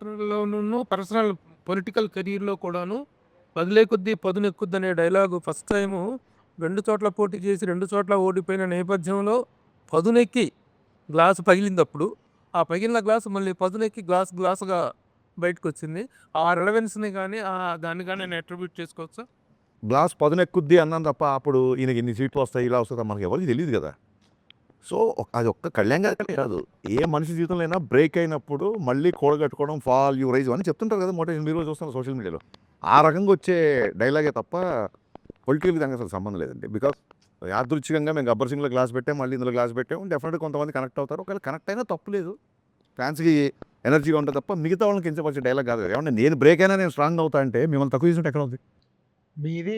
క్యారెక్టర్‌లోను, personal political కెరియర్‌లో కూడాను 'పదులే కొద్దీ పదునెక్కుద్ది' అనే డైలాగు ఫస్ట్ టైము 2 చోట్ల పోటీ చేసి 2 చోట్ల ఓడిపోయిన నేపథ్యంలో పదునెక్కి గ్లాస్ పగిలిందప్పుడు. ఆ పగిలిన గ్లాస్ మళ్ళీ పదునెక్కి గ్లాసుగా బయటకొచ్చింది. ఆ రిలవెన్స్‌ని గాని దాన్ని గాని నేను అట్రిబ్యూట్ చేసుకోవచ్చా? గ్లాస్ పదునెక్కుద్ది అన్నాను తప్ప, అప్పుడు ఈయనకి ఇన్ని సీట్లొస్తాయి, ఇలా వస్తది మనకి ఎవరికీ తెలీదు గదా! సో, అది ఒక్క కళ్యాణ్ గారికనే కాదు. ఏ మనిషి జీవితంలో అయినా బ్రేక్ అయినప్పుడు మళ్ళీ కూడగట్టుకోవడం, ఫాల్ యూ రైజ్ అని చెప్తుంటారు కదా! మీరు రోజు చూస్తున్నారు సోషల్ మీడియాలో. ఆ రకంగా వచ్చే డైలాగే తప్ప పొలిటికల్‌కి దానికి అసలు సంబంధం లేదండి. బికాస్ యాదృచ్ఛికంగా మేము 'గబ్బర్ సింగ్‌లో' గ్లాస్ పెట్టాం, మళ్ళీ ఇందులో గ్లాస్ పెట్టాం. డెఫినిట్‌గా కొంతమంది కనెక్ట్ అవుతారు. ఒకవేళ కనెక్ట్ అయినా తప్పు లేదు. ఫ్యాన్స్‌కి ఎనర్జీగా ఉంటది తప్ప మిగతా వాళ్ళని కించపరిచే డైలాగ్ కాదు కదా! ఏవండీ నేను బ్రేక్ అయినా నేను స్ట్రాంగ్ అవుతా అంటే మిమ్మల్ని తక్కువ చేసినట్టు ఎక్కడవుద్ది? మీది